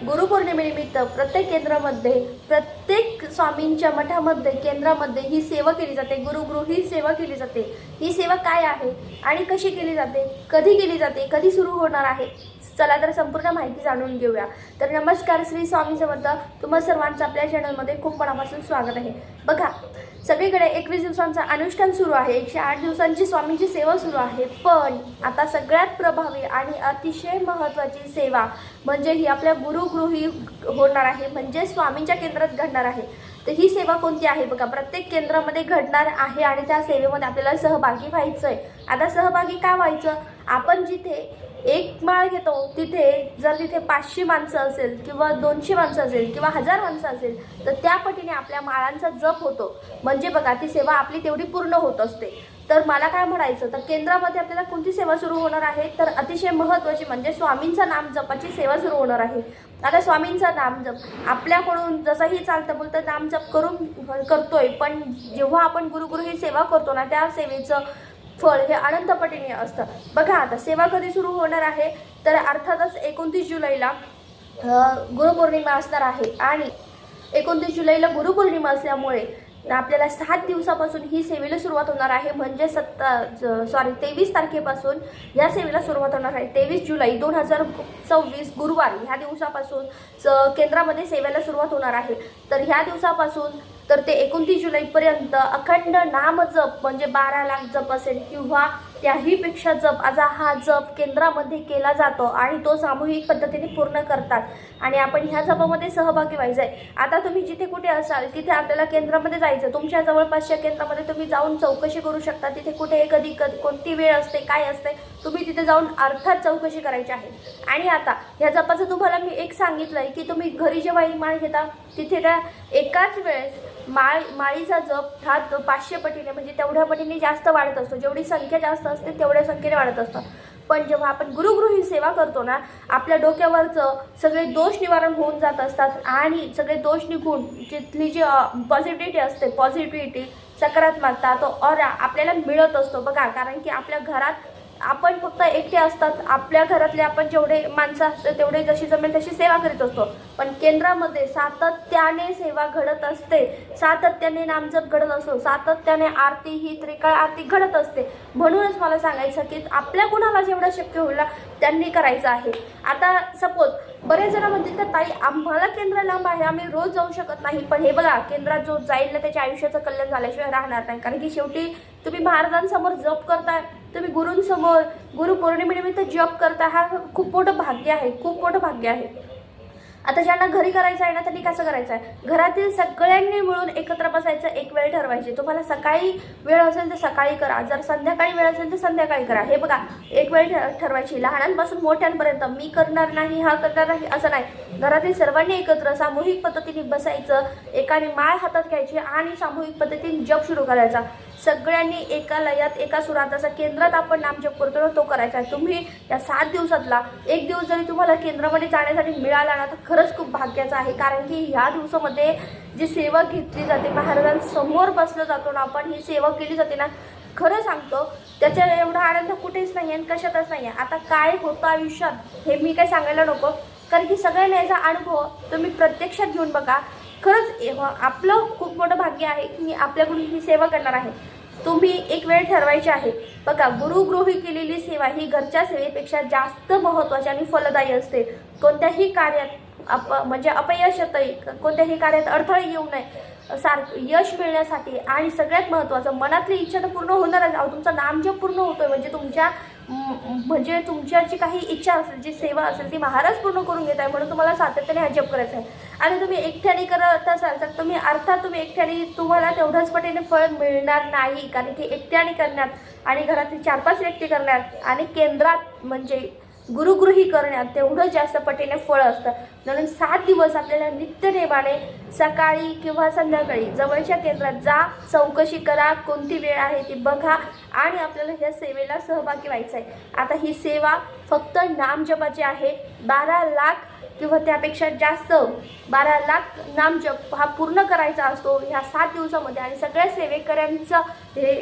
गुरुपौर्णिमेनिमित्त प्रत्येक केंद्रामध्ये, प्रत्येक स्वामींच्या मठामध्ये, केंद्रामध्ये ही सेवा केली जाते। गुरुगृही सेवा केली जाते। ही सेवा काय आहे आणि कशी केली जाते, कधी केली जाते, कधी सुरू होणार आहे, चला तर संपूर्ण माहिती जाणून घेऊया। तर नमस्कार, श्री स्वामी समर्थ। तुम्हा सर्वांचं आपल्या चॅनलमध्ये खूप मनापासून स्वागत आहे। बघा, सगळीकडे 21 दिवसांचा अनुष्ठान सुरू आहे, 108 दिवसांची स्वामींची सेवा सुरू आहे। पण आता सगळ्यात प्रभावी आणि अतिशय महत्त्वाची सेवा म्हणजे ही आपल्या गुरुगृही होणार आहे, म्हणजे स्वामींच्या केंद्रात घडणार आहे। तर ही सेवा कोणती आहे बघा, प्रत्येक केंद्रामध्ये घडणार आहे आणि त्या सेवेमध्ये आपल्याला सहभागी व्हायचं आहे। आता सहभागी का व्हायचं, आपण जिथे एक माळ घेतो तिथे जर तिथे 500 माणसं असेल किंवा 200 माणसं असेल किंवा 1000 माणसं असेल तर त्या पटीने आपल्या माळांचा जप होतो। म्हणजे बघा, ती सेवा आपली तेवढी पूर्ण होत असते। तर मला काय म्हणायचं, तर केंद्रामध्ये आपल्याला कोणती सेवा सुरू होणार आहे, तर अतिशय महत्त्वाची म्हणजे स्वामींचा नाम जपाची सेवा सुरू होणार आहे। आता स्वामींचा नाम जप आपल्याकडून जसंही चालतं बोलतं नाम जप करतोय, पण जेव्हा आपण गुरुगृही सेवा करतो ना, त्या सेवेचं फळ हे अनंत पटीने असतं। बघा, आता सेवा कधी सुरू होणार आहे, तर अर्थातच 29 जुलैला गुरुपौर्णिमा असणार आहे आणि 29 जुलैला गुरुपौर्णिमा असल्यामुळे आपल्याला 7 दिवसापासून ही सेवेला सुरुवात होणार आहे। म्हणजे 23 तारखेपासून या सेवेला सुरुवात होणार आहे। 23 जुलै 2024 गुरुवारी ह्या दिवसापासून केंद्रामध्ये सेवेला सुरुवात होणार आहे। तर ह्या दिवसापासून तर ते 29 जुलैपर्यंत अखंड नाम जप म्हणजे 12 लाख जप असेल किंवा त्याहीपेक्षा जप, आता हा जप केंद्रामध्ये केला जातो आणि तो सामूहिक पद्धतीने पूर्ण करतात आणि आपण ह्या जपामध्ये सहभागी व्हायचं आहे। आता तुम्ही जिथे कुठे असाल तिथे आपल्याला केंद्रामध्ये जायचं, तुमच्या जवळपासच्या केंद्रामध्ये तुम्ही जाऊन चौकशी करू शकता। तिथे कुठे कधी कोणती वेळ असते, काय असते, तुम्ही तिथे जाऊन अर्थात चौकशी करायची आहे। आणि आता ह्या जपाचं तुम्हाला मी एक सांगितलंय की तुम्ही घरी जेव्हा एक माळ घेता तिथे त्या एकाच वेळेस माळीचा जप हा 500 पटीने म्हणजे तेवढ्या पटीने जास्त वाढत असतो। जेवढी संख्या जास्त असते तेवढ्या संख्येने वाढत असतं। पण जेव्हा आपण गुरुगृही सेवा करतो ना, आपल्या डोक्यावरचं सगळे दोष निवारण होऊन जात असतात आणि सगळे दोष निघून जिथली जी पॉझिटिव्हिटी असते, पॉझिटिव्हिटी, सकारात्मकता, तो ऑरा आपल्याला मिळत असतो। बघा, कारण की आपल्या घरात आपण फक्त एकटे असतात, आपल्या घरातले आपण जेवढे माणसं असते तेवढे जशी जमेल तशी सेवा करीत असतो। पण केंद्रामध्ये सातत्याने सेवा घडत असते, सातत्याने नामजप घडत असतो, सातत्याने आरती, ही त्रिकाळ आरती घडत असते। म्हणूनच मला सांगायचं की आपल्या कुणाला जेवढं शक्य होईल त्यांनी करायचं आहे। आता सपोज बरेच जण म्हणतील तर ताई आम्हाला केंद्र लांब आहे, आम्ही रोज जाऊ शकत नाही। पण हे बघा, केंद्रात जो जाईल ना त्याच्या आयुष्याचं कल्याण झाल्याशिवाय राहणार नाही। कारण की शेवटी तुम्ही महाराजांसमोर जप करताय, तुम्ही गुरूंसमोर गुरुपौर्णिमेनिमित्त जप करता, हा खूप मोठं भाग्य आहे, खूप मोठं भाग्य आहे। आता ज्यांना घरी करायचं आहे ना, त्यांनी कसं करायचं आहे, घरातील सगळ्यांनी मिळून एकत्र बसायचं, एक वेळ ठरवायची। तुम्हाला सकाळी वेळ असेल तर सकाळी करा, जर संध्याकाळी वेळ असेल तर संध्याकाळी करा। हे बघा, एक वेळ ठरवायची, लहानांपासून मोठ्यांपर्यंत। मी करणार नाही, हा करणार नाही असं नाही, घरातील सर्वांनी एकत्र सामूहिक पद्धतीने बसायचं, एकाने माळ हातात घ्यायची आणि सामूहिक पद्धतीने जप सुरू करायचा। सगळ्यांनी एका लयात, एका सुरात, जसं केंद्रात आपण नामजप करतो ना तो करायचा। तुम्ही या 7 दिवसातला एक दिवस जरी तुम्हाला केंद्रामध्ये जाण्यासाठी मिळाला ना, तर खरंच खूप भाग्याचं आहे। कारण की ह्या दिवसामध्ये जी सेवा घेतली जाते, महाराजांसमोर बसलं जातो ना आपण, ही सेवा केली जाते ना, खरं सांगतो त्याच्या एवढा आनंद कुठेच नाही आणि कशातच नाही आहे। आता काय होतं आयुष्यात हे मी काय सांगायला नको, कारण की सगळ्यांना याचा अनुभव तुम्ही प्रत्यक्षात घेऊन बघा। खरंच आपलं खूप मोठं भाग्य आहे की मी आपल्याकडून ही सेवा करणार आहे। तुम्ही एक वेळ ठरवायची आहे। बघा, गुरुगृही केलेली सेवा ही घरच्या सेवेपेक्षा जास्त महत्त्वाची आणि फलदायी असते। कोणत्याही कार्यात म्हणजे अपयश येतंय, कोणत्याही कार्यात अडथळे येऊ नये, यश मिळण्यासाठी आणि सगळ्यात महत्त्वाचं मनातली इच्छा तर पूर्ण होणारच। तुमचा नामजप पूर्ण होतोय म्हणजे तुमच्याची काही इच्छा असेल, जी सेवा असेल ती महाराज पूर्ण करून घेत आहे, म्हणून तुम्हाला सातत्याने हा जप करायचा आहे। आणि तुम्ही एकट्याने करत असाल तर तुम्ही एकट्याने तुम्हाला तेवढंच पटीने फळ मिळणार नाही। कारण की एकट्याने करण्यात आणि घरातील 4-5 व्यक्ती करण्यात आणि केंद्रात म्हणजे गुरुगृही करण्यात तेवढं जास्त पटीने फळ असतं। म्हणून 7 दिवस आपल्याला नित्यनेमाने सकाळी किंवा संध्याकाळी जवळच्या केंद्रात जा, चौकशी करा, कोणती वेळ आहे ती बघा आणि आपल्याला ह्या सेवेला सहभागी व्हायचं आहे। आता ही सेवा फक्त नामजपाची आहे। 12 लाख किंवा त्यापेक्षा जास्त 12 लाख नामजप हा पूर्ण करायचा असतो ह्या 7 दिवसामध्ये आणि सगळ्या सेवेकऱ्यांचं हे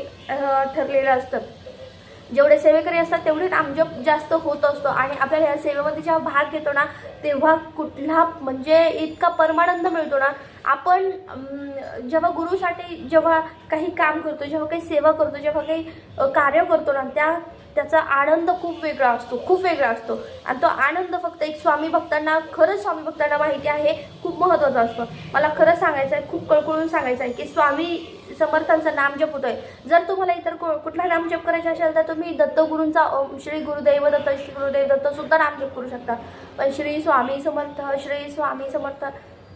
ठरलेलं असतं। जेवढे सेवेकरी असतात तेवढे नामजप जास्त होत असतो आणि आपल्याला या सेवेमध्ये जेव्हा भाग घेतो ना तेव्हा कुठला म्हणजे इतका परमानंद मिळतो ना. आपण जेव्हा गुरुसाठी जेव्हा काही काम करतो, जेव्हा काही सेवा करतो, जेव्हा काही कार्य करतो ना, त्याचा आनंद खूप वेगळा असतो, खूप वेगळा असतो. आणि तो आनंद फक्त एक स्वामी भक्तांना, खरंच स्वामी भक्तांना माहिती आहे, खूप महत्त्वाचा असतो. मला खरं सांगायचं आहे, खूप कळकळून सांगायचं आहे की स्वामी समर्थांचं नामजप होतोय. जर तुम्हाला इतर कुठला नामजप करायचा असेल तर तुम्ही दत्तगुरूंचा श्री गुरुदेव दत्त, श्री गुरुदेव दत्त सुद्धा नामजप करू शकता. पण श्री स्वामी समर्थ, श्री स्वामी समर्थ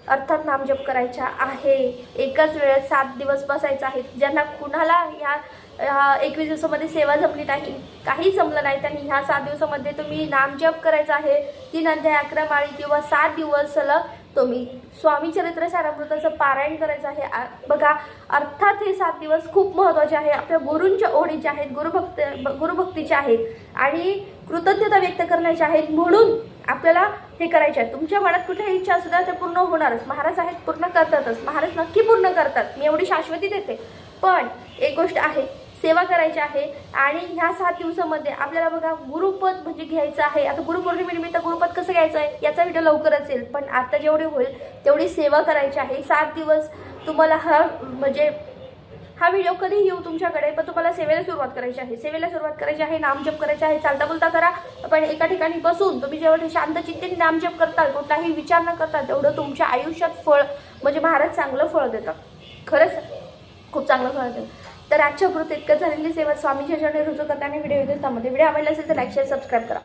अर्थात नामजप करायचा आहे. एकाच वेळेस 7 दिवस बसायचं आहे. ज्यांना कुणाला ह्या 21 दिवसामध्ये सेवा जमली नाही, काही जमलं नाही, त्यांनी ह्या 7 दिवसामध्ये तुम्ही नामजप करायचा आहे. 3 अध्याय, 11 माळी किंवा 7 दिवस सलग तुम्ही स्वामी चरित्र सारामृताचं पारायण करायचं आहे. बघा, अर्थात हे 7 दिवस खूप महत्त्वाचे आहे. आपल्या गुरूंच्या ओढीचे आहेत, गुरुभक्तीचे आहेत आणि कृतज्ञता व्यक्त करण्याचे आहेत. म्हणून आपल्याला हे करायचे आहे. तुमच्या मनात कुठे इच्छा असू द्या, ते पूर्ण होणारच. महाराज आहेत, पूर्ण करतातच. महाराज नक्की पूर्ण करतात, मी एवढी शाश्वती देते. पण एक गोष्ट आहे, सेवा करायची आहे. आणि ह्या 7 दिवसामध्ये आपल्याला बघा गुरुपद म्हणजे घ्यायचं आहे. आता गुरुपौर्णिमेनिमित्त गुरुपद कसं घ्यायचं आहे याचा व्हिडिओ लवकरच येईल. पण आता जेवढे होईल तेवढी सेवा करायची आहे. 7 दिवस तुम्हाला हा व्हिडिओ कधी येऊ तुमच्याकडे, पण तुम्हाला सेवेला सुरुवात करायची आहे. सेवेला सुरुवात करायची आहे, नामजप करायचे आहे. चालता बोलता करा, पण एका ठिकाणी बसून तुम्ही जेवढे शांत चित्तेने नामजप करताल, कुठलाही विचार न करता, तेवढं तुमच्या आयुष्यात फळ म्हणजे महाराज चांगलं फळ देतात. खरंच खूप चांगलं फळ देतात. तर आजच्या पुरतं इतकं झालेली सेवा स्वामीच्या चरणी रुजू करताना व्हिडिओ इथेच थांबवते. व्हिडिओ आवडला असेल तर लाईक, शेअर, सबस्क्राईब करा.